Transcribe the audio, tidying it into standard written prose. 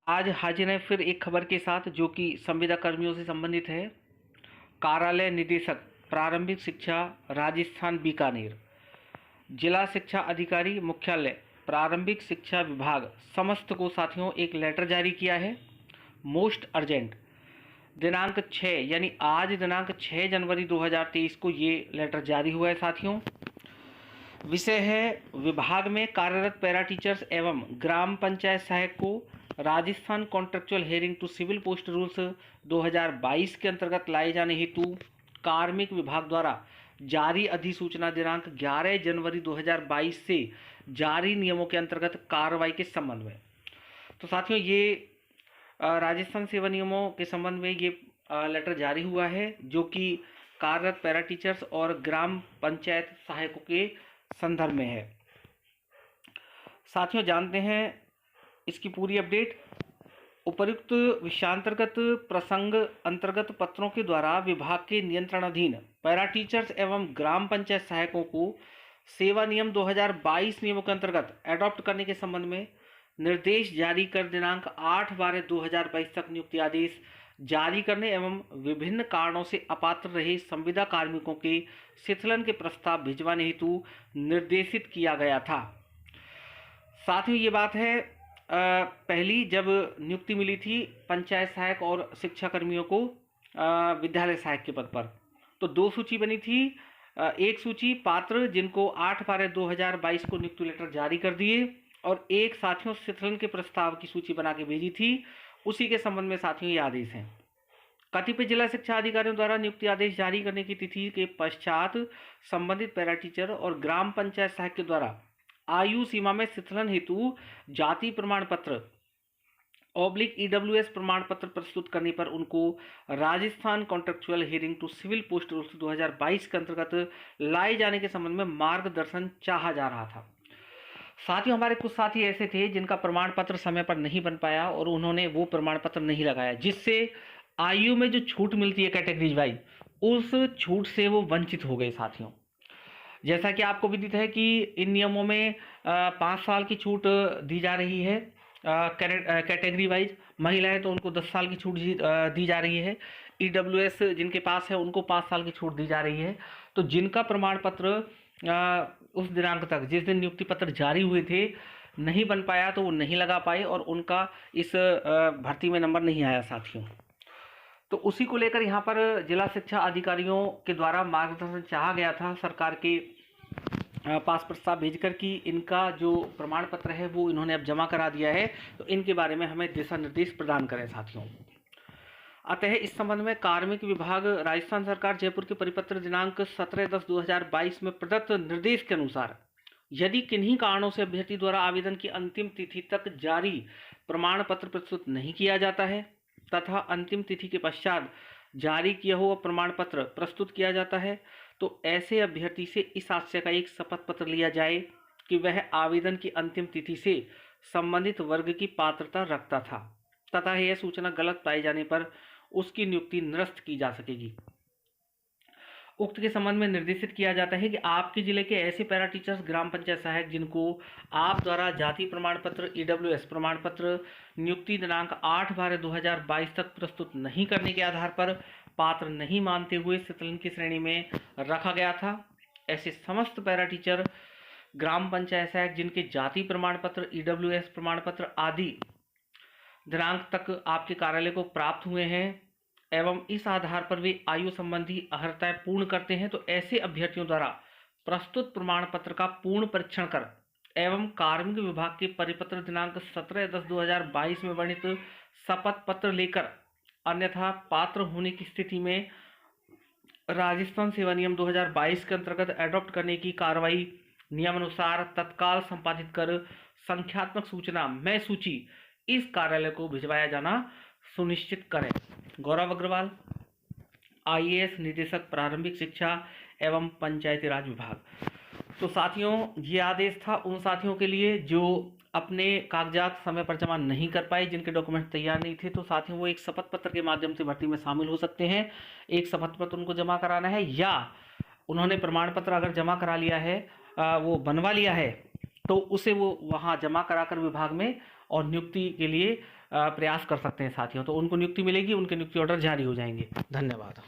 आज हाजिर हैं फिर एक खबर के साथ जो कि संविदा कर्मियों से संबंधित है। कार्यालय निदेशक प्रारंभिक शिक्षा राजस्थान बीकानेर, जिला शिक्षा अधिकारी मुख्यालय प्रारंभिक शिक्षा विभाग समस्त को साथियों एक लेटर जारी किया है। मोस्ट अर्जेंट दिनांक 6 यानी आज दिनांक 6 जनवरी 2023 को ये लेटर जारी हुआ है साथियों। विषय है विभाग में कार्यरत पैरा टीचर्स एवं ग्राम पंचायत सहायक को Rajasthan contractual hiring to civil post rules 2022 के अंतर्गत लाए जाने हेतु कार्मिक विभाग द्वारा जारी अधिसूचना दिनांक 11 जनवरी 2022 से जारी नियमों के अंतर्गत कार्रवाई के संबंध में। तो साथियों ये राजस्थान सेवा नियमों के संबंध में ये लेटर जारी हुआ है जो कि कार्यरत पैरा टीचर्स और ग्राम पंचायत सहायकों के संदर्भ में है। साथियों जानते हैं इसकी पूरी अपडेट। उपर्युक्त विषयांतर्गत प्रसंग अंतर्गत पत्रों के द्वारा विभाग के नियंत्रणाधीन पैरा टीचर्स एवं ग्राम पंचायत सहायकों को सेवा नियम 2022 नियमों के अंतर्गत एडॉप्ट करने के संबंध में निर्देश जारी कर दिनांक 8/12/2022 तक नियुक्ति आदेश जारी करने एवं विभिन्न कारणों से अपात्र रहे संविदा कार्मिकों के शिथिलन के प्रस्ताव भिजवाने हेतु निर्देशित किया गया था। साथ ही ये बात है पहली जब नियुक्ति मिली थी पंचायत सहायक और शिक्षा कर्मियों को विद्यालय सहायक के पद पर, तो दो सूची बनी थी। एक सूची पात्र जिनको 8/12/2022 को नियुक्ति लेटर जारी कर दिए और एक साथियों शिथिलन के प्रस्ताव की सूची बना के भेजी थी। उसी के संबंध में साथियों ये आदेश हैं। कतिपय जिला शिक्षा अधिकारियों द्वारा नियुक्ति आदेश जारी करने की तिथि के पश्चात संबंधित पैरा टीचर और ग्राम पंचायत सहायक के द्वारा आयु सीमा में शिथिलन हेतु जाति प्रमाण पत्र /EWS प्रमाण पत्र प्रस्तुत करने पर उनको Rajasthan contractual hiring to civil post rules 2022 के अंतर्गत लाए जाने के संबंध में मार्गदर्शन चाहा जा रहा था। साथियों हमारे कुछ साथी ऐसे थे जिनका प्रमाण पत्र समय पर नहीं बन पाया और उन्होंने वो प्रमाण पत्र नहीं लगाया, जिससे आयु में जो छूट मिलती है कैटेगरीज वाइज उस छूट से वो वंचित हो गए। साथियों जैसा कि आपको विदित है कि इन नियमों में 5 साल की छूट दी जा रही है कैटेगरी वाइज। महिलाएं तो उनको 10 साल की छूट दी जा रही है। EWS जिनके पास है उनको 5 साल की छूट दी जा रही है। तो जिनका प्रमाण पत्र उस दिनांक तक जिस दिन नियुक्ति पत्र जारी हुए थे नहीं बन पाया तो वो नहीं लगा पाए और उनका इस भर्ती में नंबर नहीं आया साथियों। तो उसी को लेकर यहाँ पर जिला शिक्षा अधिकारियों के द्वारा मार्गदर्शन चाहा गया था सरकार के पास प्रस्ताव भेजकर कि इनका जो प्रमाण पत्र है वो इन्होंने अब जमा करा दिया है, तो इनके बारे में हमें दिशा निर्देश प्रदान करें साथियों। अतः इस संबंध में कार्मिक विभाग राजस्थान सरकार जयपुर के परिपत्र दिनांक 17/10/2022 में प्रदत्त निर्देश के अनुसार यदि किन्हीं कारणों से अभ्यर्थी द्वारा आवेदन की अंतिम तिथि तक जारी प्रमाण पत्र प्रस्तुत नहीं किया जाता है तथा अंतिम तिथि के पश्चात जारी किया हुआ प्रमाण पत्र प्रस्तुत किया जाता है, तो ऐसे अभ्यर्थी से इस आशय का एक शपथ पत्र लिया जाए कि वह आवेदन की अंतिम तिथि से संबंधित वर्ग की पात्रता रखता था तथा यह सूचना गलत पाए जाने पर उसकी नियुक्ति निरस्त की जा सकेगी। उक्त के संबंध में निर्देशित किया जाता है कि आपके जिले के ऐसे पैरा टीचर्स ग्राम पंचायत सहायक जिनको आप द्वारा जाति प्रमाण पत्र EWS प्रमाण पत्र नियुक्ति दिनांक 8/12/2022 तक प्रस्तुत नहीं करने के आधार पर पात्र नहीं मानते हुए शिथिलन की श्रेणी में रखा गया था, ऐसे समस्त पैरा टीचर ग्राम पंचायत सहायक जिनके जाति प्रमाण पत्र EWS प्रमाण पत्र आदि दिनांक तक आपके कार्यालय को प्राप्त हुए हैं एवं इस आधार पर वे आयु संबंधी अर्हताएं पूर्ण करते हैं, तो ऐसे अभ्यर्थियों द्वारा प्रस्तुत प्रमाण पत्र का पूर्ण परीक्षण कर एवं कार्मिक विभाग के परिपत्र दिनांक 17/10/2022 में वर्णित शपथ पत्र लेकर अन्यथा पात्र होने की स्थिति में राजस्थान सेवा नियम 2022 के अंतर्गत एडॉप्ट करने की कार्रवाई नियमानुसार तत्काल संपादित कर संख्यात्मक सूचना में सूची इस कार्यालय को भिजवाया जाना सुनिश्चित करें। गौरव अग्रवाल, IAS निदेशक प्रारंभिक शिक्षा एवं पंचायती राज विभाग। तो साथियों ये आदेश था उन साथियों के लिए जो अपने कागजात समय पर जमा नहीं कर पाए, जिनके डॉक्यूमेंट तैयार नहीं थे, तो साथियों वो एक शपथ पत्र के माध्यम से भर्ती में शामिल हो सकते हैं। एक शपथ पत्र उनको जमा कराना है या उन्होंने प्रमाण पत्र अगर जमा करा लिया है वो बनवा लिया है तो उसे वो वहाँ जमा कराकर विभाग में और नियुक्ति के लिए प्रयास कर सकते हैं साथियों। तो उनको नियुक्ति मिलेगी, उनके नियुक्ति ऑर्डर जारी हो जाएंगे। धन्यवाद।